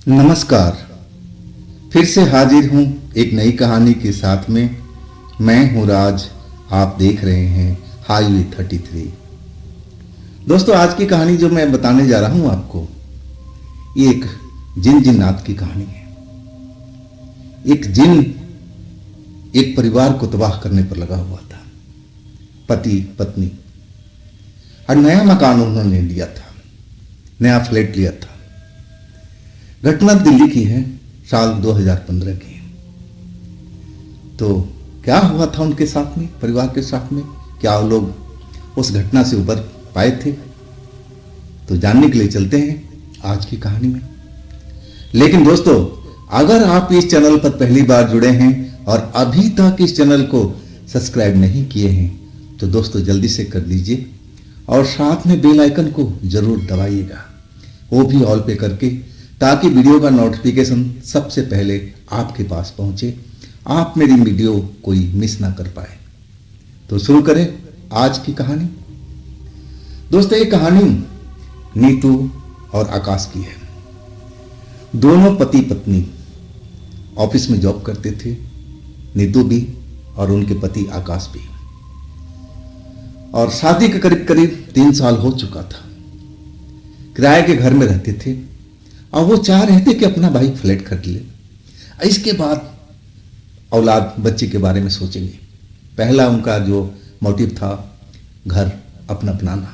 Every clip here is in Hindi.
नमस्कार। फिर से हाजिर हूँ एक नई कहानी के साथ में। मैं हूँ राज। आप देख रहे हैं हाईवे 33। दोस्तों, आज की कहानी जो मैं बताने जा रहा हूँ आपको, ये एक जिन जिन्नात की कहानी है। एक जिन एक परिवार को तबाह करने पर लगा हुआ था। पति पत्नी और नया मकान उन्होंने लिया था, नया फ्लैट लिया था। घटना दिल्ली की है, साल 2015 की। तो क्या हुआ था उनके साथ में, परिवार के साथ में? क्या वो लोग उस घटना से उबर पाए थे? तो जानने के लिए चलते हैं आज की कहानी में। लेकिन दोस्तों, अगर आप इस चैनल पर पहली बार जुड़े हैं और अभी तक इस चैनल को सब्सक्राइब नहीं किए हैं तो दोस्तों जल्दी से कर लीजिए और साथ में बेल आइकन को जरूर दबाइएगा, वो भी ऑल पे करके, ताकि वीडियो का नोटिफिकेशन सबसे पहले आपके पास पहुंचे, आप मेरी वीडियो कोई मिस ना कर पाए। तो शुरू करें आज की कहानी। दोस्तों, ये कहानी नीतू और आकाश की है। दोनों पति पत्नी ऑफिस में जॉब करते थे, नीतू भी और उनके पति आकाश भी। और शादी के करीब करीब 3 साल हो चुका था। किराए के घर में रहते थे और वो चाह रहे थे कि अपना भाई फ्लैट खरीद ले। इसके बाद औलाद बच्चे के बारे में सोचेंगे। पहला उनका जो मोटिव था, घर अपना अपनाना।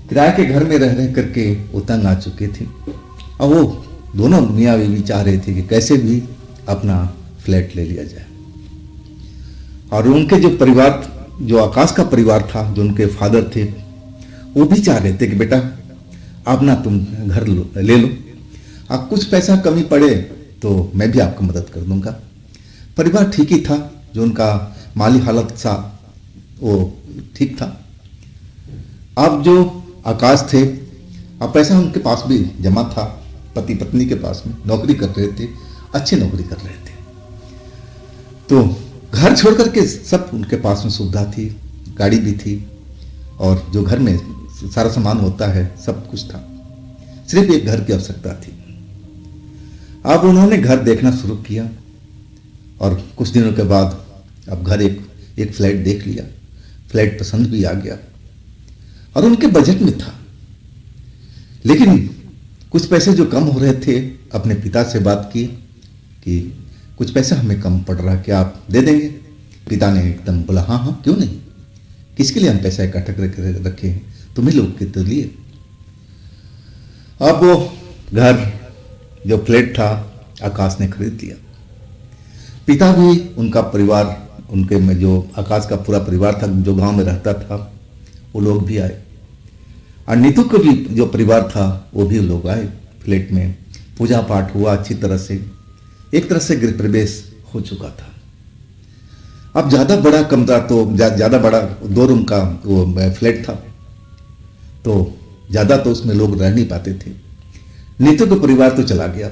किराए के घर में रह रह करके वो तंग आ चुके थे और वो दोनों मियाँ बीवी चाह रहे थे कि कैसे भी अपना फ्लैट ले लिया जाए। और उनके जो परिवार, जो आकाश का परिवार था, जो उनके फादर थे, वो भी चाह रहे थे कि बेटा अब ना तुम घर ले लो, अब कुछ पैसा कमी पड़े तो मैं भी आपको मदद कर दूंगा। परिवार ठीक ही था, जो उनका माली हालत सा वो ठीक था। अब जो आकाश थे, अब पैसा उनके पास भी जमा था, पति पत्नी के पास में नौकरी कर रहे थे, अच्छी नौकरी कर रहे थे। तो घर छोड़ करके सब उनके पास में सुविधा थी, गाड़ी भी थी और जो घर में सारा सामान होता है सब कुछ था। सिर्फ एक घर की आवश्यकता थी। अब उन्होंने घर देखना शुरू किया और कुछ दिनों के बाद अब घर एक फ्लैट देख लिया। फ्लैट पसंद भी आ गया और उनके बजट में था। लेकिन कुछ पैसे जो कम हो रहे थे, अपने पिता से बात की कि कुछ पैसा हमें कम पड़ रहा है, क्या आप दे देंगे? पिता ने एकदम बोला हाँ हाँ, क्यों नहीं, किसके लिए हम पैसा इकट्ठा करके रखे हैं, तुम्हें लोग के तो लिए। अब वो घर, जो फ्लैट था, आकाश ने खरीद लिया। पिता भी, उनका परिवार, उनके में जो आकाश का पूरा परिवार था, जो गांव में रहता था, वो लोग भी आए। और नीतू का भी जो परिवार था वो भी लोग आए। फ्लैट में पूजा पाठ हुआ अच्छी तरह से, एक तरह से गृह प्रवेश हो चुका था। अब ज़्यादा बड़ा कमरा, तो ज़्यादा बड़ा 2 रूम का वो फ्लैट था, तो ज़्यादा तो उसमें लोग रह नहीं पाते थे। नीतू का परिवार तो चला गया।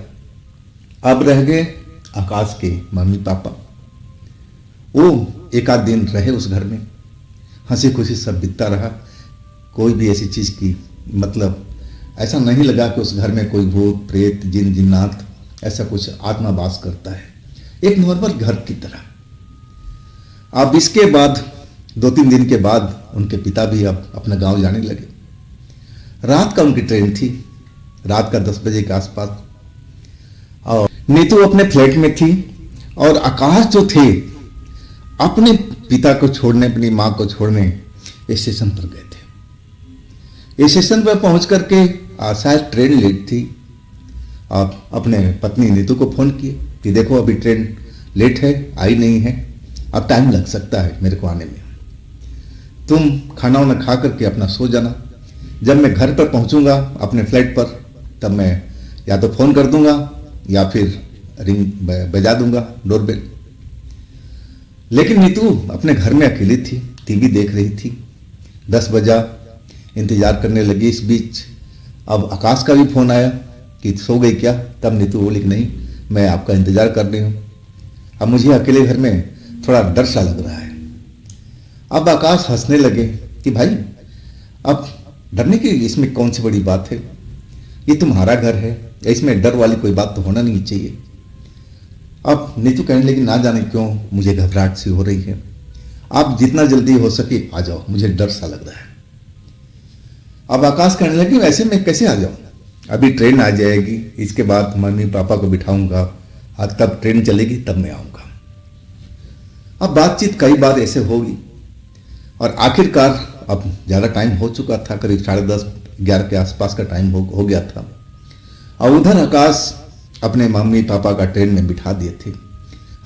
अब रह गए आकाश के मम्मी पापा। वो एक आध दिन रहे उस घर में, हंसी खुशी सब बीतता रहा। कोई भी ऐसी चीज़ की, मतलब ऐसा नहीं लगा कि उस घर में कोई भूत प्रेत जिन जिन्नात ऐसा कुछ आत्मा वास करता है, एक नॉर्मल घर की तरह। अब इसके बाद 2-3 दिन के बाद उनके पिता भी अब अपना गांव जाने लगे। रात का उनकी ट्रेन थी, रात का 10 बजे के आसपास। और नीतू अपने फ्लैट में थी और आकाश जो थे अपने पिता को छोड़ने, अपनी माँ को छोड़ने स्टेशन पर गए थे। स्टेशन पर पहुंच करके शायद ट्रेन लेट थी। आप अपने पत्नी नीतू को फोन किए कि देखो अभी ट्रेन लेट है, आई नहीं है, अब टाइम लग सकता है मेरे को आने में, तुम खाना वाना खा करके अपना सो जाना। जब मैं घर पर पहुंचूंगा अपने फ्लैट पर, तब मैं या तो फोन कर दूंगा या फिर रिंग बजा दूंगा, डोरबेल। लेकिन नीतू अपने घर में अकेली थी, टीवी देख रही थी। 10 बजा, इंतजार करने लगी। इस बीच अब आकाश का भी फोन आया कि सो गई क्या? तब नीतू बोली कि नहीं, मैं आपका इंतजार कर रही हूँ, अब मुझे अकेले घर में थोड़ा डर सा लग रहा है। अब आकाश हंसने लगे कि भाई अब डरने की इसमें कौन सी बड़ी बात है, ये तुम्हारा घर है, इसमें डर वाली कोई बात तो होना नहीं चाहिए। अब नीतू कहने लगी, ना जाने क्यों मुझे घबराहट सी हो रही है, आप जितना जल्दी हो सके आ जाओ, मुझे डर सा लग रहा है। अब आकाश कहने लगे, वैसे मैं कैसे आ जाऊं, अभी ट्रेन आ जाएगी, इसके बाद मम्मी पापा को बिठाऊंगा और तब ट्रेन चलेगी तब मैं आऊंगा। अब बातचीत कई बार ऐसे होगी और आखिरकार अब ज़्यादा टाइम हो चुका था, करीब 10:30-11 के आसपास का टाइम हो गया था। और उधर आकाश अपने मम्मी पापा का ट्रेन में बिठा दिए थे।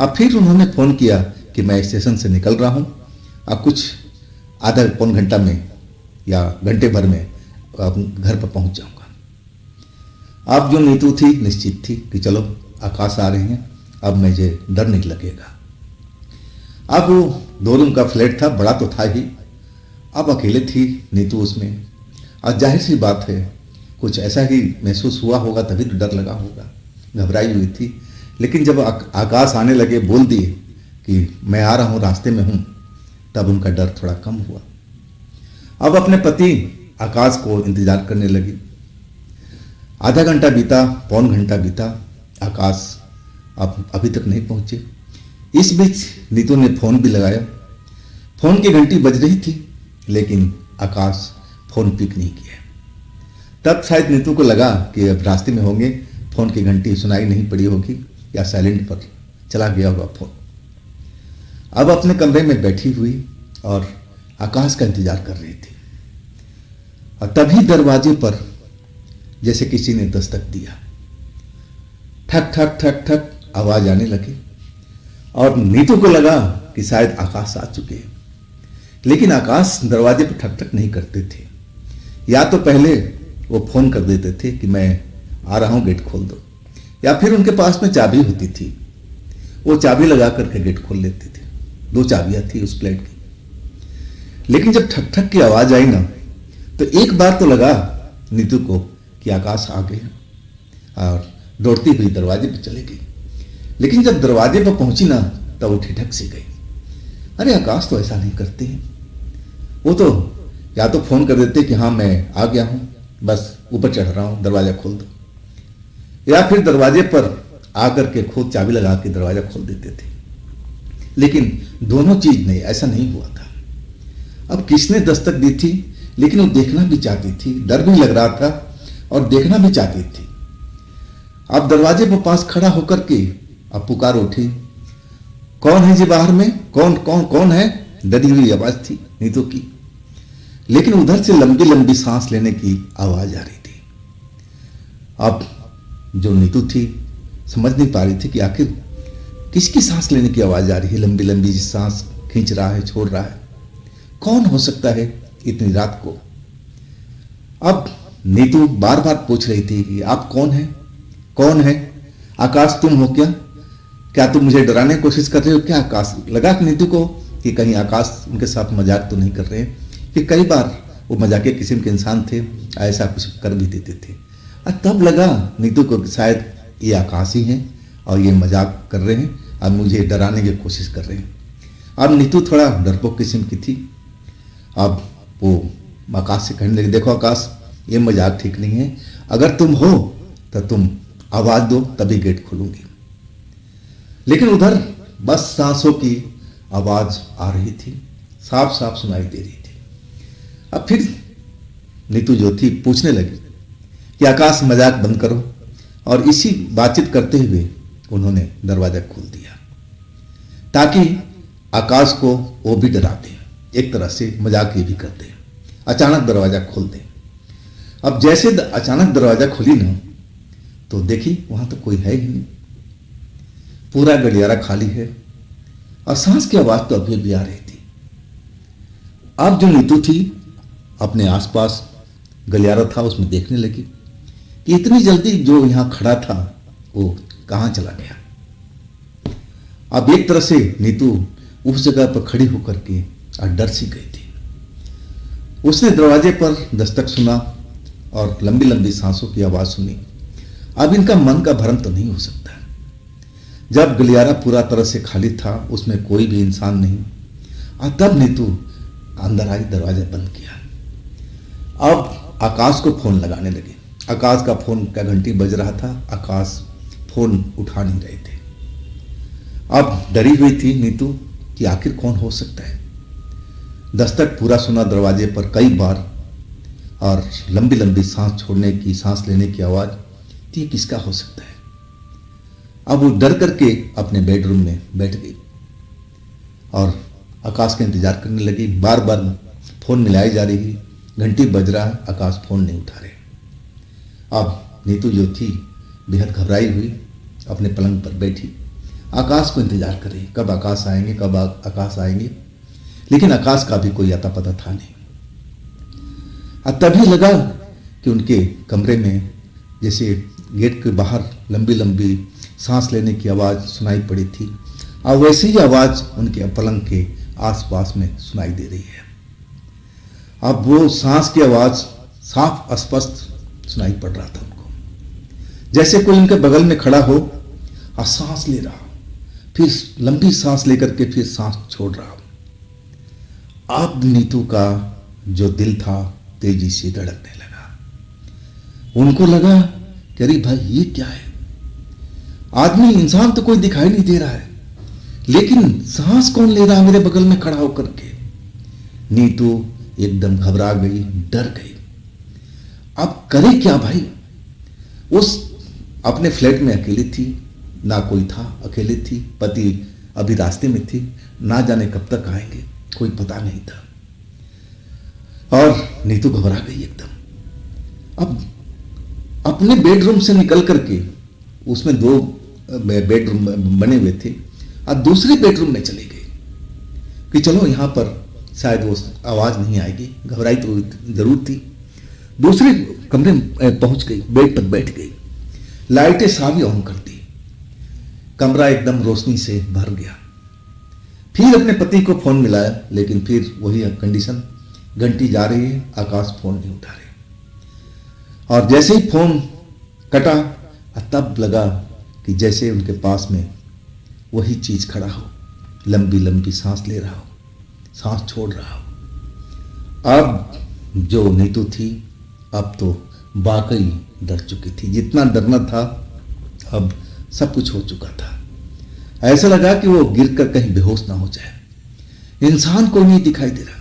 अब फिर उन्होंने फ़ोन किया कि मैं स्टेशन से निकल रहा हूँ, अब कुछ आधा पौन घंटा में या घंटे भर में घर पर पहुँच जाऊँगा। अब जो नीतू थी निश्चित थी कि चलो आकाश आ रहे हैं, अब मुझे डर नहीं लगेगा। अब वो 2 रूम का फ्लैट था, बड़ा तो था ही, अब अकेले थी नीतू उसमें। और जाहिर सी बात है कुछ ऐसा ही महसूस हुआ होगा, तभी तो डर लगा होगा, घबराई हुई थी। लेकिन जब आकाश आने लगे, बोल दिए कि मैं आ रहा हूँ, रास्ते में हूँ, तब उनका डर थोड़ा कम हुआ। अब अपने पति आकाश को इंतजार करने लगी। आधा घंटा बीता, पौन घंटा बीता, आकाश अब अभी तक नहीं पहुँचे। इस बीच नीतू ने फ़ोन भी लगाया, फ़ोन की घंटी बज रही थी, लेकिन आकाश फ़ोन पिक नहीं किया। तब शायद नीतू को लगा कि अब रास्ते में होंगे, फ़ोन की घंटी सुनाई नहीं पड़ी होगी या साइलेंट पर चला गया होगा फ़ोन। अब अपने कमरे में बैठी हुई और आकाश का इंतजार कर रही थी। और तभी दरवाजे पर जैसे किसी ने दस्तक दिया, ठक ठक ठक ठक आवाज आने लगी और नीतू को लगा कि शायद आकाश आ चुके हैं। लेकिन आकाश दरवाजे पर ठक ठक नहीं करते थे, या तो पहले वो फोन कर देते थे कि मैं आ रहा हूं, गेट खोल दो, या फिर उनके पास में चाबी होती थी, वो चाबी लगा करके गेट खोल लेते थे। 2 चाबियां थी उस फ्लैट की। लेकिन जब ठक ठक की आवाज आई ना, तो एक बार तो लगा नीतू को कि आकाश आ गया और दौड़ती हुई दरवाजे पर चली गई। लेकिन जब दरवाजे पर पहुंची ना, तब वो ठिठक सी गई। अरे आकाश तो ऐसा नहीं करते हैं, वो तो या तो फोन कर देते कि हाँ मैं आ गया हूं, बस ऊपर चढ़ रहा हूं, दरवाजा खोल दो, या फिर दरवाजे पर आकर के खुद चाबी लगा के दरवाजा खोल देते थे। लेकिन दोनों चीज नहीं, ऐसा नहीं हुआ था। अब किसने दस्तक दी थी, लेकिन वो देखना भी चाहती थी, डर भी लग रहा था और देखना भी चाहती थी। अब दरवाजे पर पास खड़ा होकर के अब पुकार उठी, कौन है जी बाहर में, कौन कौन कौन है? डरी हुई आवाज थी नीतू की। लेकिन उधर से लंबी लंबी सांस लेने की आवाज आ रही थी। अब जो नीतू थी समझ नहीं पा रही थी कि आखिर किसकी सांस लेने की आवाज आ रही है, लंबी लंबी सांस खींच रहा है, छोड़ रहा है, कौन हो सकता है इतनी रात को। अब नीतू बार बार पूछ रही थी कि आप कौन हैं, कौन है? आकाश तुम हो क्या? क्या तुम मुझे डराने की कोशिश कर रहे हो क्या? आकाश लगा नीतू को कि कहीं आकाश उनके साथ मजाक तो नहीं कर रहे हैं, कि कई बार वो मजाकिया किस्म के इंसान थे, ऐसा कुछ कर भी देते थे। और तब लगा नीतू को शायद ये आकाश ही हैं और ये मजाक कर रहे हैं और मुझे डराने की कोशिश कर रहे हैं। अब नीतू थोड़ा डरपोक किस्म की थी। अब वो आकाश से कहने लगे, देखो आकाश ये मजाक ठीक नहीं है, अगर तुम हो तो तुम आवाज दो तभी गेट खोलूंगी। लेकिन उधर बस सांसों की आवाज आ रही थी, साफ साफ सुनाई दे रही थी। अब फिर नीतू जो थी पूछने लगी कि आकाश मजाक बंद करो, और इसी बातचीत करते हुए उन्होंने दरवाजा खोल दिया ताकि आकाश को वो भी डरा दें, एक तरह से मजाक ये भी करते हैं, अचानक दरवाजा खोल दें। अब जैसे अचानक दरवाजा खुली ना, तो देखी वहां तो कोई है ही नहीं, पूरा गलियारा खाली है और सांस की आवाज तो अभी भी आ रही थी। अब जो नीतू थी अपने आसपास गलियारा था उसमें देखने लगी कि इतनी जल्दी जो यहां खड़ा था वो कहां चला गया। अब एक तरह से नीतू उस जगह पर खड़ी होकर के डर सी गई थी। उसने दरवाजे पर दस्तक सुना और लंबी लंबी सांसों की आवाज सुनी। अब इनका मन का भ्रम तो नहीं हो सकता। जब गलियारा पूरा तरह से खाली था, उसमें कोई भी इंसान नहीं, और तब नीतू अंदर आई, दरवाजा बंद किया। अब आकाश को फोन लगाने लगे, आकाश का फोन का घंटी बज रहा था। आकाश फोन उठा नहीं रहे थे। अब डरी हुई थी नीतू कि आखिर कौन हो सकता है। दस्तक पूरा सुना दरवाजे पर कई बार और लंबी लंबी सांस छोड़ने की, सांस लेने की आवाज थी। ये किसका हो सकता है। अब वो डर करके अपने बेडरूम में बैठ गई और आकाश का इंतजार करने लगी। बार बार फोन मिलाई जा रही, घंटी बज रहा, आकाश फोन नहीं उठा रहे। अब नीतू जो थी बेहद घबराई हुई अपने पलंग पर बैठी, आकाश को इंतजार कर रही, कब आकाश आएंगे, कब आकाश आएंगे। लेकिन आकाश का भी कोई आता पता था नहीं। तभी लगा कि उनके कमरे में जैसे गेट के बाहर लंबी लंबी सांस लेने की आवाज़ सुनाई पड़ी थी और वैसे ही आवाज़ उनके पलंग के आसपास में सुनाई दे रही है। अब वो सांस की आवाज़ साफ स्पष्ट सुनाई पड़ रहा था उनको, जैसे कोई उनके बगल में खड़ा हो और सांस ले रहा, फिर लंबी सांस लेकर के फिर सांस छोड़ रहा। अब नीतू का जो दिल था तेजी से धड़कने लगा। उनको लगा कि अरे भाई ये क्या है, आदमी इंसान तो कोई दिखाई नहीं दे रहा है, लेकिन सांस कौन ले रहा है मेरे बगल में खड़ा होकर के। नीतू एकदम घबरा गई, डर गई। अब करे क्या भाई। उस अपने फ्लैट में अकेली थी, ना कोई था, अकेली थी, पति अभी रास्ते में थी, ना जाने कब तक आएंगे, कोई पता नहीं था। और नीतू घबरा गई एकदम। अब अपने बेडरूम से निकल करके, उसमें 2 बेडरूम बने हुए थे, और दूसरे बेडरूम में चली गई कि चलो यहां पर शायद वो आवाज नहीं आएगी। घबराई तो जरूर थी। दूसरे कमरे में पहुंच गई, बेड पर बैठ गई, लाइटें सारी ऑन कर दी, कमरा एकदम रोशनी से भर गया। फिर अपने पति को फोन मिलाया, लेकिन फिर वही कंडीशन, घंटी जा रही है, आकाश फोन नहीं उठा रहे। और जैसे ही फोन कटा, तब लगा कि जैसे उनके पास में वही चीज खड़ा हो, लंबी लंबी सांस ले रहा हो, सांस छोड़ रहा हो। अब जो नीतू थी, अब तो वाकई डर चुकी थी। जितना डरना था अब सब कुछ हो चुका था। ऐसा लगा कि वो गिरकर कहीं बेहोश ना हो जाए। इंसान कोई नहीं दिखाई दे रहा,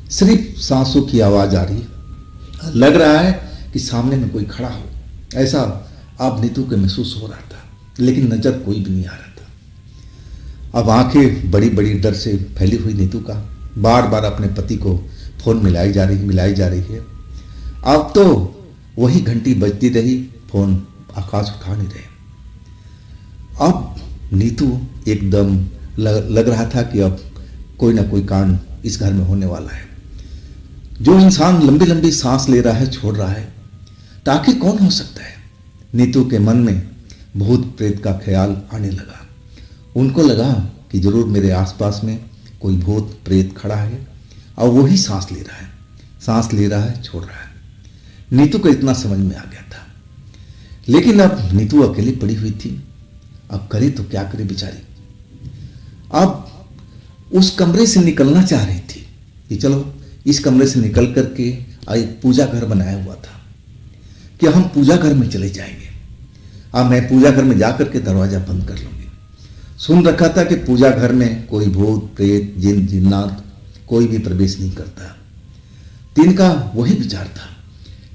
सिर्फ सांसों की आवाज आ रही है। लग रहा है कि सामने में कोई खड़ा हो, ऐसा अब नीतू को महसूस हो रहा था, लेकिन नजर कोई भी नहीं आ रहा था। अब आंखें बड़ी बड़ी डर से फैली हुई नीतू का बार बार अपने पति को फोन मिलाई जा रही है। अब तो वही घंटी बजती रही, फोन आकाश उठा नहीं रहे। अब नीतू एकदम लग रहा था कि अब कोई ना कोई कांड इस घर में होने वाला है। जो इंसान लंबी लंबी सांस ले रहा है, छोड़ रहा है, तो आखिर कौन हो सकता है। नीतू के मन में भूत प्रेत का ख्याल आने लगा। उनको लगा कि जरूर मेरे आसपास में कोई भूत प्रेत खड़ा है और वही सांस ले रहा है, छोड़ रहा है। नीतू को इतना समझ में आ गया था। लेकिन अब नीतू अकेली पड़ी हुई थी। अब करे तो क्या करे बेचारी। अब उस कमरे से निकलना चाह रही थी कि चलो इस कमरे से निकल करके एक पूजा घर बनाया हुआ था कि हम पूजा घर में चले जाएंगे। अब मैं पूजा घर में जाकर के दरवाजा बंद कर लूंगी। सुन रखा था कि पूजा घर में कोई भूत प्रेत जिन जिन्नात कोई भी प्रवेश नहीं करता। तीन का वही विचार था।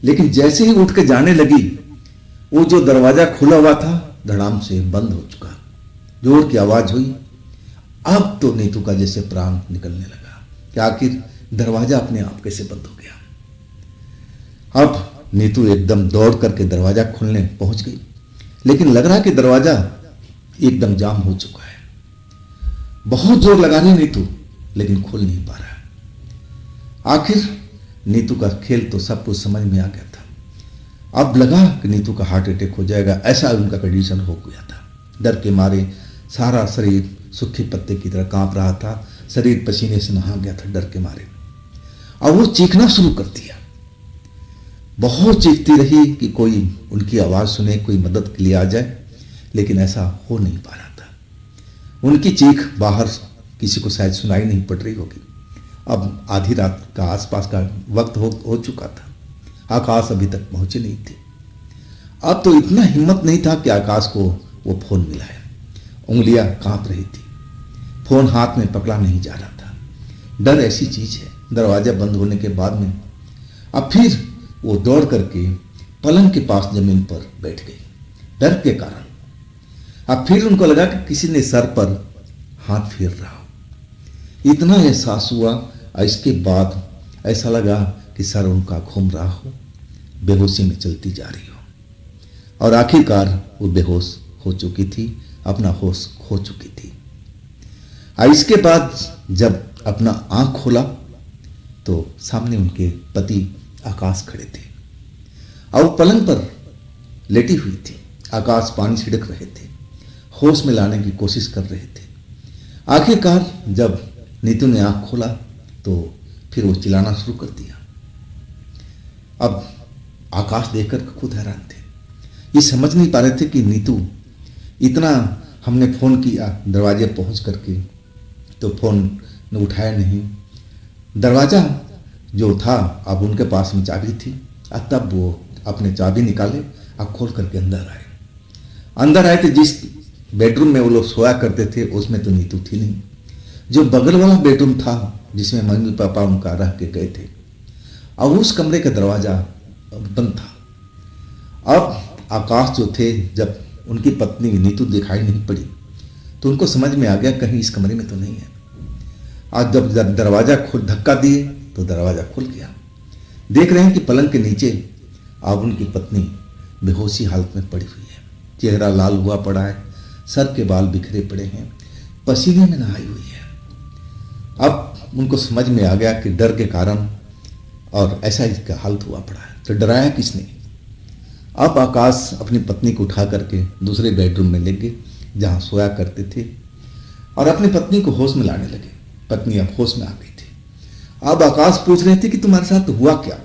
लेकिन जैसे ही उठ के जाने लगी, वो जो दरवाजा खुला हुआ था धड़ाम से बंद हो चुका। जोर की आवाज हुई। अब तो नीतू का जैसे प्राण निकलने लगा कि आखिर दरवाजा अपने आप कैसे बंद हो गया। अब नीतू एकदम दौड़ करके दरवाजा खोलने पहुंच गई, लेकिन लग रहा कि दरवाजा एकदम जाम हो चुका है। बहुत जोर लगा रही नीतू, लेकिन खोल नहीं पा रहा। आखिर नीतू का खेल तो सब कुछ समझ में आ गया था। अब लगा कि नीतू का हार्ट अटैक हो जाएगा, ऐसा उनका कंडीशन हो गया था। डर के मारे सारा शरीर सूखे पत्ते की तरह कांप रहा था, शरीर पसीने से नहा गया था डर के मारे। और वो चीखना शुरू कर दिया। बहुत चीखती रही कि कोई उनकी आवाज सुने, कोई मदद के लिए आ जाए, लेकिन ऐसा हो नहीं पा रहा था। उनकी चीख बाहर किसी को शायद सुनाई नहीं पड़ रही होगी। अब आधी रात का आसपास का वक्त हो चुका था। आकाश अभी तक पहुंचे नहीं थे। अब तो इतना हिम्मत नहीं था कि आकाश को वो फोन मिलाए। उंगलियां कांप रही थी, फोन हाथ में पकड़ा नहीं जा रहा था। डर ऐसी चीज है, दरवाजा बंद होने के बाद में अब फिर वो दौड़ करके पलंग के पास जमीन पर बैठ गई, डर के कारण। अब फिर उनको लगा कि किसी ने सर पर हाथ फेर रहा हो। इतना एहसास हुआ और इसके बाद ऐसा लगा कि सर उनका घूम रहा हो, बेहोशी में चलती जा रही हो। और आखिरकार वो बेहोश हो चुकी थी, अपना होश खो चुकी थी। और इसके बाद जब अपना आंख खोला तो सामने उनके पति आकाश खड़े थे और वो पलंग पर लेटी हुई थी। आकाश पानी छिड़क रहे थे, होश में लाने की कोशिश कर रहे थे। आखिरकार जब नीतू ने आंख खोला तो फिर वो चिल्लाना शुरू कर दिया। अब आकाश देखकर खुद हैरान थे, ये समझ नहीं पा रहे थे कि नीतू इतना हमने फोन किया दरवाजे पहुंच करके तो फोन ने उठाया नहीं। दरवाजा जो था अब उनके पास में चाबी थी, और तब वो अपने चाबी निकाले और खोल करके अंदर आए थे। जिस बेडरूम में वो लोग सोया करते थे उसमें तो नीतू थी नहीं। जो बगल वाला बेडरूम था जिसमें मम्मी पापा उनका रह के गए थे, और उस कमरे का दरवाजा बंद था। अब आकाश जो थे, जब उनकी पत्नी नीतू दिखाई नहीं पड़ी तो उनको समझ में आ गया कहीं इस कमरे में तो नहीं है। आज जब दरवाजा खोल धक्का दिए तो दरवाजा खुल गया। देख रहे हैं कि पलंग के नीचे अब उनकी पत्नी बेहोशी हालत में पड़ी हुई है, चेहरा लाल हुआ पड़ा है, सर के बाल बिखरे पड़े हैं, पसीने में नहाई हुई है। अब उनको समझ में आ गया कि डर के कारण और ऐसा इसका हालत हुआ पड़ा है। तो डराया किसने? अब आकाश अपनी पत्नी को उठा करके दूसरे बेडरूम में ले गए जहाँ सोया करते थे और अपनी पत्नी को होश में लाने लगे। पत्नी अब होश में आ गई थी। अब आकाश पूछ रहे थे कि तुम्हारे साथ हुआ क्या?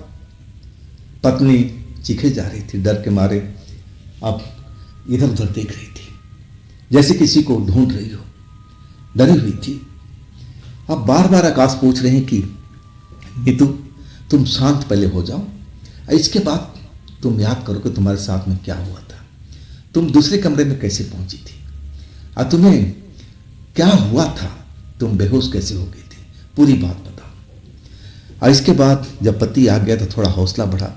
पत्नी चीखे जा रही थी डर के मारे, अब इधर उधर देख रही थी जैसे किसी को ढूंढ रही हो, डरी हुई थी। अब बार बार आकाश पूछ रहे हैं कि नीतू तुम शांत पहले हो जाओ, इसके बाद तुम याद करो कि तुम्हारे साथ में क्या हुआ था, तुम दूसरे कमरे में कैसे पहुंची थी और तुम्हें क्या हुआ था, तुम बेहोश कैसे हो गई थी, पूरी बात बताओ। और इसके बाद जब पति आ गया तो थोड़ा हौसला बढ़ा।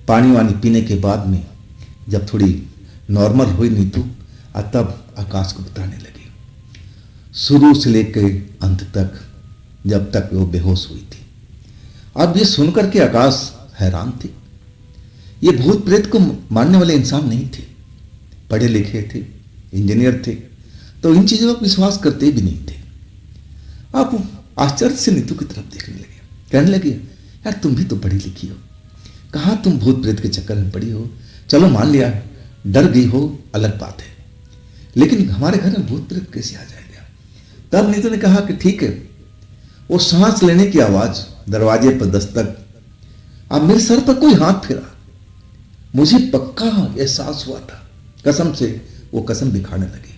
पानी वानी पीने के बाद में जब थोड़ी नॉर्मल हुई नीतू, और तब आकाश को बताने लगी शुरू से लेकर अंत तक, जब तक वो बेहोश हुई थी। अब ये सुनकर के आकाश हैरान थे। ये भूत प्रेत को मानने वाले इंसान नहीं थे, पढ़े लिखे थे, इंजीनियर थे, तो इन चीजों पर विश्वास करते भी नहीं थे। आप आश्चर्य से नीतू की तरफ देखने लगे, कहने लगे यार तुम भी तो पढ़ी लिखी हो, कहाँ तुम भूत प्रेत के चक्कर में पड़ी हो। चलो मान लिया डर गई हो, अलग बात है, लेकिन हमारे घर में भूत प्रेत कैसे आ जाएगा? तब नीतू ने कहा कि ठीक है। वो सांस लेने की आवाज, दरवाजे पर दस्तक, अब मेरे सर पर कोई हाथ फेरा। मुझे पक्का एहसास हुआ था, कसम से वो कसम दिखाने लगे।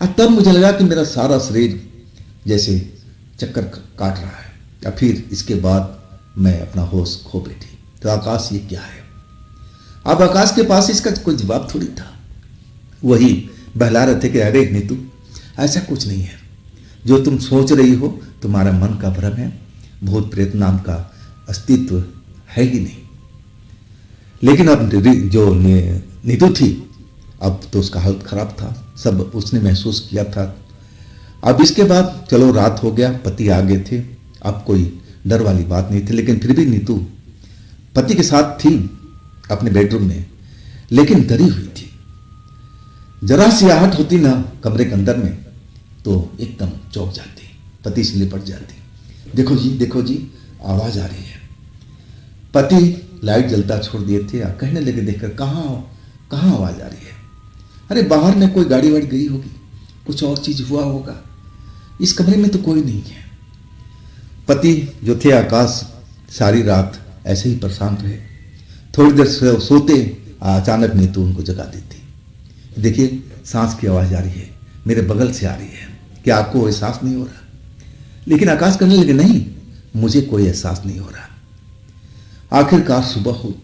और तब मुझे लगा कि मेरा सारा शरीर जैसे चक्कर काट रहा है। या फिर इसके बाद मैं अपना होश खो बैठी। तो आकाश ये क्या है? अब आकाश के पास इसका कोई जवाब थोड़ी था। वही बहला रहे थे कि अरे नीतू ऐसा कुछ नहीं है, जो तुम सोच रही हो तुम्हारा मन का भ्रम है, भूत प्रेत नाम का अस्तित्व है ही नहीं। लेकिन अब जो नीतू थी अब तो उसका हालत खराब था, सब उसने महसूस किया था। अब इसके बाद चलो रात हो गया, पति आ गए थे, अब कोई डर वाली बात नहीं थी। लेकिन फिर भी नीतू पति के साथ थी अपने बेडरूम में, लेकिन डरी हुई थी। जरा सी आहट होती ना कमरे के अंदर में तो एकदम चौंक जाती, पति से लिपट जाती। देखो जी आवाज आ रही है। पति लाइट जलता छोड़ दिए थे और कहने लगे देखकर कहाँ आवाज आ रही है? अरे बाहर में कोई गाड़ी वाड़ी गई होगी, कुछ और चीज हुआ होगा, इस कमरे में तो कोई नहीं है। पति जो थे आकाश सारी रात ऐसे ही परेशान रहे। थोड़ी देर सोते, अचानक नीतू उनको जगा देती। देखिए सांस की आवाज आ रही है, मेरे बगल से आ रही है, क्या आपको एहसास नहीं हो रहा? लेकिन आकाश कहने लगे नहीं, मुझे कोई एहसास नहीं हो रहा। आखिरकार सुबह हुई।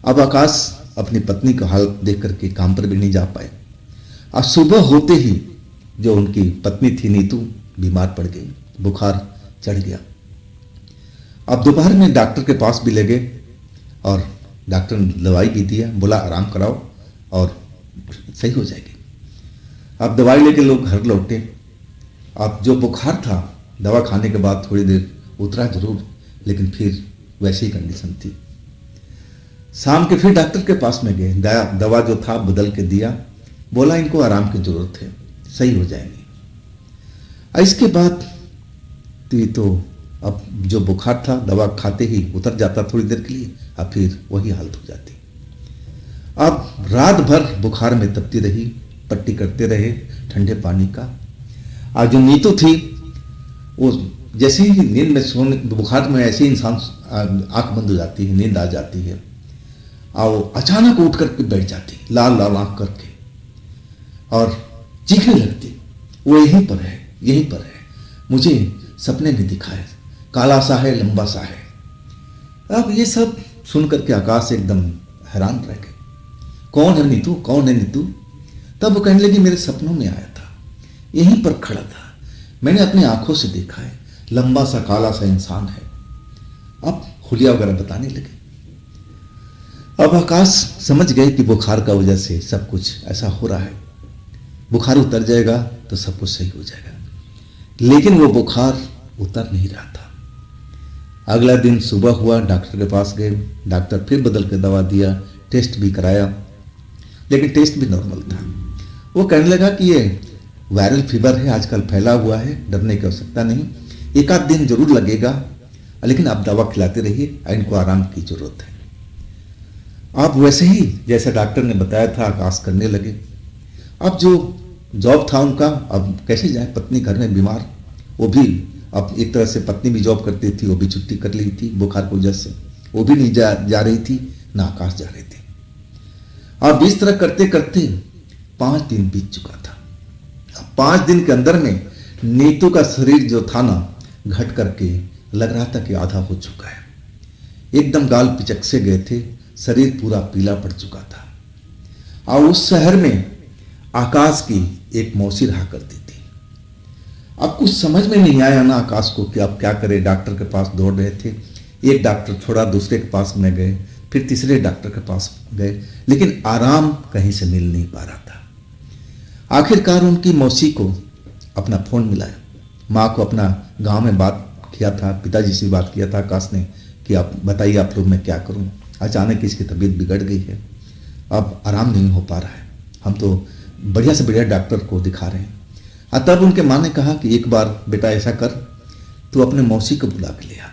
अब आकाश अपनी पत्नी का हालत देख करके काम पर भी नहीं जा पाए। आज सुबह होते ही जो उनकी पत्नी थी नीतू बीमार पड़ गई, बुखार चढ़ गया। अब दोपहर में डॉक्टर के पास भी ले गए और डॉक्टर ने दवाई भी दिया, बोला आराम कराओ और सही हो जाएगी। अब दवाई लेके लोग घर लौटे। अब जो बुखार था दवा खाने के बाद थोड़ी देर उतरा जरूर, लेकिन फिर वैसी ही कंडीशन थी। शाम के फिर डॉक्टर के पास में गए, दवा जो था बदल के दिया, बोला इनको आराम की जरूरत है, सही हो जाएंगे। इसके बाद तो अब जो बुखार था दवा खाते ही उतर जाता थोड़ी देर के लिए, अब फिर वही हालत हो जाती। अब रात भर बुखार में तपती रही, पट्टी करते रहे ठंडे पानी का। आज जो नीतू थी वो जैसे ही नींद में सोने, बुखार में ऐसे ही इंसान आंख बंद हो जाती है, नींद आ जाती है और अचानक उठ करके बैठ जाती, लाल लाल आंख करके, और चीखने लगती, वो यहीं पर है, यहीं पर है, मुझे सपने में दिखा है, काला सा है, लंबा सा है। अब ये सब सुन करके आकाश एकदम हैरान रह गए, कौन है नीतू, कौन है नीतू? तब वो कहने लगी मेरे सपनों में आया था, यहीं पर खड़ा था, मैंने अपनी आंखों से देखा है, लंबा सा काला सा इंसान है। अब हुलिया वगैरह बताने लगे। अब आकाश समझ गए कि बुखार का वजह से सब कुछ ऐसा हो रहा है, बुखार उतर जाएगा तो सब कुछ सही हो जाएगा। लेकिन वो बुखार उतर नहीं रहा था। अगला दिन सुबह हुआ, डॉक्टर के पास गए, डॉक्टर फिर बदल के दवा दिया, टेस्ट भी कराया, लेकिन टेस्ट भी नॉर्मल था। वो कहने लगा कि ये वायरल फीवर है, आजकल फैला हुआ है, डरने की आवश्यकता नहीं, एक आध दिन जरूर लगेगा, लेकिन आप दवा खिलाते रहिए, इनको आराम की जरूरत है। आप वैसे ही जैसे डॉक्टर ने बताया था आकाश करने लगे। अब जो जॉब था उनका, अब कैसे जाए, पत्नी घर में बीमार, वो भी अब एक तरह से पत्नी भी जॉब करती थी, वो भी छुट्टी कर ली थी बुखार की वजह से, वो भी नहीं जा रही थी, ना आकाश जा रहे थे। अब इस तरह करते करते 5 दिन बीत चुका था। 5 दिन के अंदर में नीतू का शरीर जो था ना, घट करके लग रहा था कि आधा हो चुका है, एकदम गाल पिचक से गए थे, शरीर पूरा पीला पड़ चुका था। और उस शहर में आकाश की एक मौसी रहा करती थी। अब कुछ समझ में नहीं आया ना आकाश को कि अब क्या करे, डॉक्टर के पास दौड़ रहे थे, एक डॉक्टर छोड़ा दूसरे के पास में गए, फिर तीसरे डॉक्टर के पास गए, लेकिन आराम कहीं से मिल नहीं पा रहा था। आखिरकार उनकी मौसी को अपना फोन मिलाया, माँ को अपना गांव में बात किया था, पिताजी से बात किया था आकाश ने कि आप बताइए आप लोग मैं क्या करूं, अचानक इसकी तबीयत बिगड़ गई है, अब आराम नहीं हो पा रहा है, हम तो बढ़िया से बढ़िया डॉक्टर को दिखा रहे हैं। तब उनके माँ ने कहा कि एक बार बेटा ऐसा कर, तू अपने मौसी को बुला के ले आ,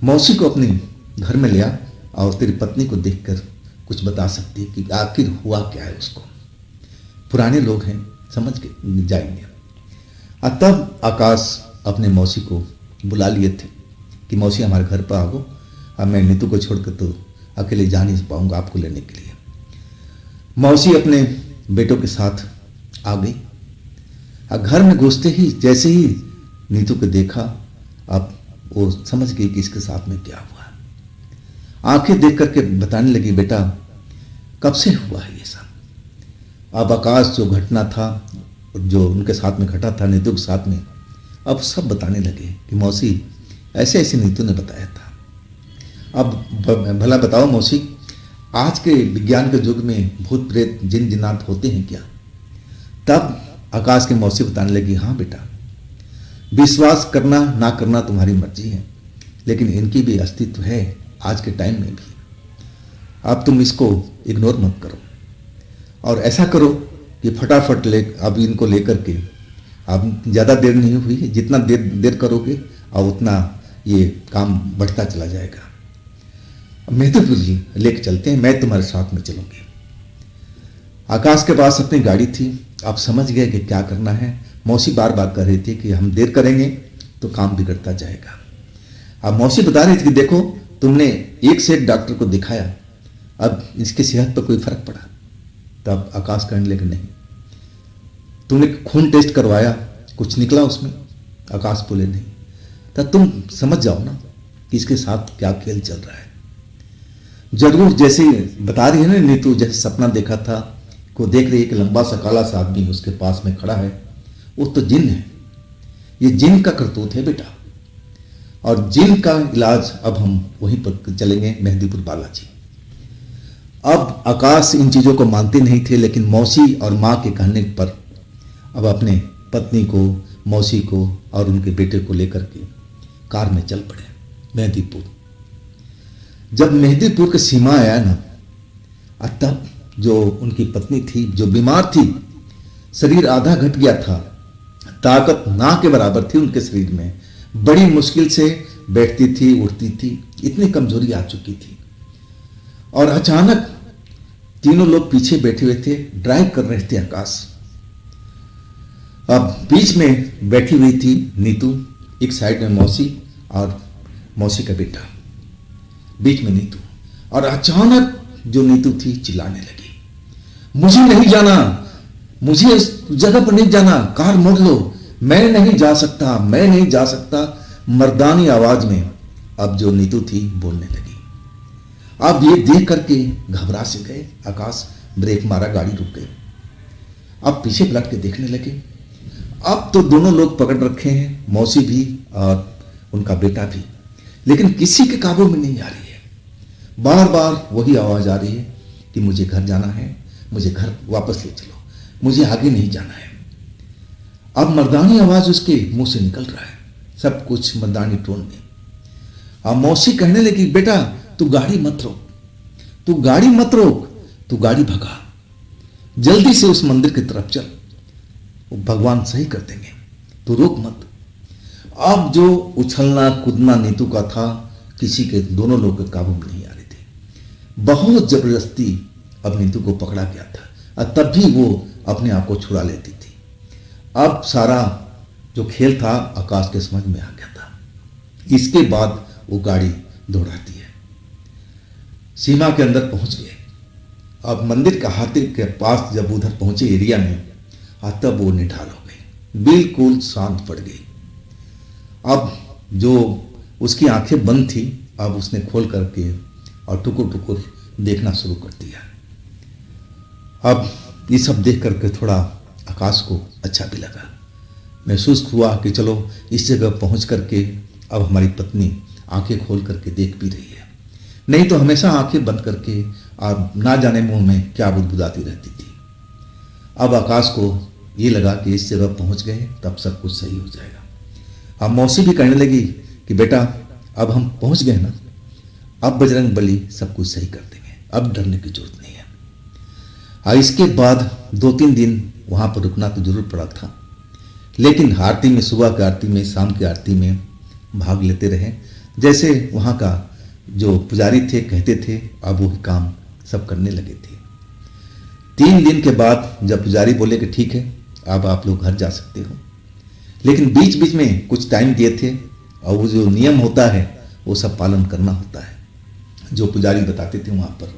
मौसी को अपने घर में ले आ और तेरी पत्नी को देखकर कुछ बता सकती है कि आखिर हुआ क्या है उसको, पुराने लोग हैं समझ के जाएंगे। तब आकाश अपने मौसी को बुला लिए थे कि मौसी हमारे घर पर आओ, अब मैं नीतू को छोड़कर तो अकेले जा नहीं पाऊंगा आपको लेने के लिए। मौसी अपने बेटों के साथ आ गई। घर में घुसते ही जैसे ही नीतू को देखा, अब वो समझ गई कि इसके साथ में क्या हुआ। आंखें देख करके बताने लगी, बेटा कब से हुआ है ये सब। अब आकाश जो घटना था, जो उनके साथ में घटा था नीतू के साथ में, अब सब बताने लगे कि मौसी ऐसे ऐसे नीतू ने बताया था। अब भला बताओ मौसी, आज के विज्ञान के युग में भूत प्रेत जिन जिन्नात होते हैं क्या? तब आकाश की मौसी बताने लगी, हाँ बेटा, विश्वास करना ना करना तुम्हारी मर्जी है, लेकिन इनकी भी अस्तित्व है आज के टाइम में भी। अब तुम इसको इग्नोर मत करो और ऐसा करो कि फटाफट अब इनको लेकर के, अब ज़्यादा देर नहीं हुई है, जितना देर करोगे और उतना ये काम बढ़ता चला जाएगा। मेहतपुर जी लेके चलते हैं, मैं तुम्हारे साथ में चलूंगी। आकाश के पास अपनी गाड़ी थी, आप समझ गए कि क्या करना है। मौसी बार बार कह रही थी कि हम देर करेंगे तो काम बिगड़ता जाएगा। अब मौसी बता रही थी कि देखो तुमने एक से एक डॉक्टर को दिखाया, अब इसकी सेहत पर कोई फर्क पड़ा? तब आकाश कहने लगे, नहीं। तुमने खून टेस्ट करवाया, कुछ निकला उसमें? आकाश बोले, नहीं। तब तुम समझ जाओ ना कि इसके साथ क्या खेल चल रहा है। जरूर, जैसे बता रही है ना नीतू, जैसे सपना देखा था को देख रही है कि लंबा सा काला सा आदमी उसके पास में खड़ा है, वो तो जिन है। ये जिन का करतूत है बेटा। और जिन का इलाज अब हम वहीं पर चलेंगे, मेहंदीपुर बालाजी। अब आकाश इन चीज़ों को मानते नहीं थे, लेकिन मौसी और माँ के कहने पर अब अपने पत्नी को, मौसी को और उनके बेटे को लेकर के कार में चल पड़े मेहंदीपुर। जब मेहंदीपुर के सीमा आया ना, तब जो उनकी पत्नी थी, जो बीमार थी, शरीर आधा घट गया था, ताकत ना के बराबर थी उनके शरीर में, बड़ी मुश्किल से बैठती थी, उठती थी, इतनी कमजोरी आ चुकी थी। और अचानक तीनों लोग पीछे बैठे हुए थे, ड्राइव कर रहे थे आकाश। अब बीच में बैठी हुई थी नीतू, एक साइड में मौसी और मौसी का बेटा, बीच में नीतू। और अचानक जो नीतू थी चिल्लाने लगी, मुझे नहीं जाना, मुझे इस जगह पर नहीं जाना, कार मोड़ लो, मैं नहीं जा सकता, मैं नहीं जा सकता। मर्दानी आवाज में अब जो नीतू थी बोलने लगी। अब ये देख करके घबरा से गए आकाश, ब्रेक मारा, गाड़ी रुक गई। अब पीछे पलट के देखने लगे। अब तो दोनों लोग पकड़ रखे हैं, मौसी भी और उनका बेटा भी, लेकिन किसी के काबू में नहीं आ रही है। बार बार वही आवाज आ रही है कि मुझे घर जाना है, मुझे घर वापस ले चलो, मुझे आगे नहीं जाना है। अब मर्दानी आवाज उसके मुंह से निकल रहा है, सब कुछ मर्दानी टोन में। अब मौसी कहने लगी, बेटा तू गाड़ी मत रोक, तू गाड़ी मत रोक, तू गाड़ी भगा, जल्दी से उस मंदिर की तरफ चल, वो भगवान सही कर देंगे, तू रोक मत। अब जो उछलना कूदना नीतू का था, किसी के, दोनों लोग के काबू में नहीं आ रही थी। बहुत जबरदस्ती अब नीतू को पकड़ा गया था, और तब भी वो अपने आप को छुड़ा लेती थी। अब सारा जो खेल था आकाश के समझ में आ गया था। इसके बाद वो गाड़ी दौड़ाती है, सीमा के अंदर पहुंच गए। अब मंदिर का हाथी के पास जब उधर पहुंचे एरिया में, तब वो निढाल हो गई, बिल्कुल शांत पड़ गई। अब जो उसकी आंखें बंद थी, अब उसने खोल करके और टुकुर टुकुर देखना शुरू कर दिया। अब ये सब देख करके थोड़ा आकाश को अच्छा भी लगा, महसूस हुआ कि चलो इस जगह पहुंच करके अब हमारी पत्नी आंखें खोल करके देख भी रही है, नहीं तो हमेशा आंखें बंद करके और ना जाने मुंह में क्या बुदबुदाती रहती थी। अब आकाश को ये लगा कि इस जगह पहुंच गए, तब सब कुछ सही हो जाएगा। अब मौसी भी कहने लगी कि बेटा अब हम पहुंच गए ना, अब बजरंग बली सब कुछ सही कर देंगे, अब डरने की जरूरत नहीं है। और इसके बाद 2-3 दिन वहां पर रुकना तो जरूर पड़ा था, लेकिन आरती में, सुबह की आरती में, शाम की आरती में भाग लेते रहे। जैसे वहां का जो पुजारी थे कहते थे, अब वही काम सब करने लगे थे। 3 दिन के बाद जब पुजारी बोले कि ठीक है अब आप लोग घर जा सकते हो, लेकिन बीच बीच में कुछ टाइम दिए थे, और वो जो नियम होता है वो सब पालन करना होता है, जो पुजारी बताते थे वहाँ पर।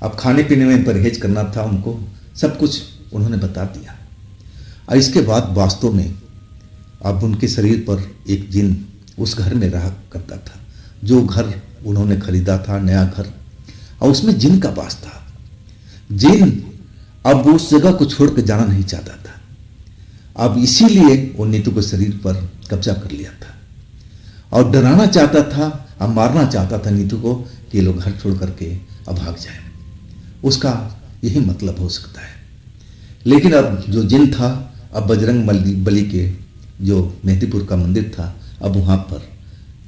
अब खाने पीने में परहेज करना था उनको, सब कुछ उन्होंने बता दिया। और इसके बाद वास्तव में अब उनके शरीर पर एक जिन उस घर में रहा करता था, जो घर उन्होंने खरीदा था, नया घर, और उसमें जिन का वास था। जिन अब उस जगह को छोड़ कर जाना नहीं चाहता था, अब इसीलिए वो नीतू के शरीर पर कब्जा कर लिया था और डराना चाहता था, अब मारना चाहता था नीतू को कि ये लोग घर छोड़ करके अब भाग जाए। उसका यही मतलब हो सकता है। लेकिन अब जो जिन था, अब बजरंग बली के जो मेहंदीपुर का मंदिर था, अब वहाँ पर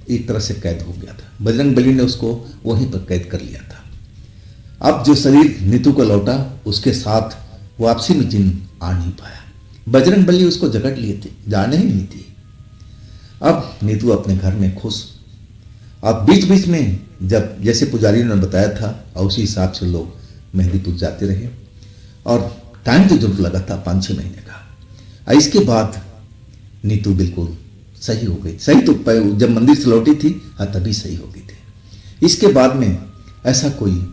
एक तरह से कैद हो गया था। बजरंग बली ने उसको वहीं पर कैद कर लिया था। अब जो शरीर नीतू को लौटा, उसके साथ वापसी में जिन आ नहीं पाया। बजरंग बली उसको जकड़ लिए थे, जाने ही नहीं थी। अब नीतू अपने घर में खुश। अब बीच बीच में जब जैसे पुजारी ने बताया था, और उसी हिसाब से लोग मेहंदीपुर जाते रहे, और टाइम तो जरूर लगा था 5-6 महीने का। और इसके बाद नीतू बिल्कुल सही हो गई। सही तो जब मंदिर से लौटी थी, तभी सही हो गई थी। इसके बाद में ऐसा कोई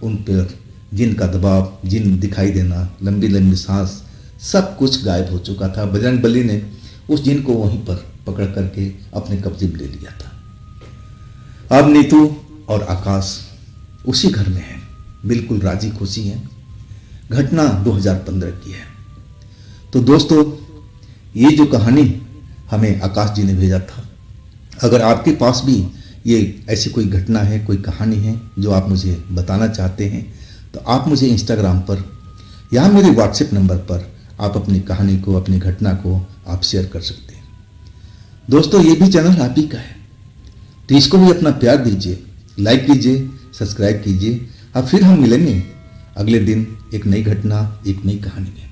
उन पर जिन का दबाव, जिन दिखाई देना, लंबी लंबी सांस, सब कुछ गायब हो चुका था। बजरंग बली ने उस जिन को वहीं पर पकड़ करके अपने कब्जे में ले लिया था। अब नीतू और आकाश उसी घर में हैं, बिल्कुल राजी खुशी हैं। घटना 2015 की है। तो दोस्तों, ये जो कहानी हमें आकाश जी ने भेजा था, अगर आपके पास भी ये ऐसी कोई घटना है, कोई कहानी है जो आप मुझे बताना चाहते हैं, तो आप मुझे इंस्टाग्राम पर या मेरे व्हाट्सएप नंबर पर आप अपनी कहानी को, अपनी घटना को आप शेयर कर सकते हैं। दोस्तों, ये भी चैनल आप ही का है, तो इसको भी अपना प्यार दीजिए, लाइक कीजिए, सब्सक्राइब कीजिए। अब फिर हम मिलेंगे अगले दिन एक नई घटना, एक नई कहानी में।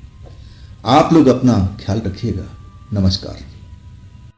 आप लोग अपना ख्याल रखिएगा। नमस्कार।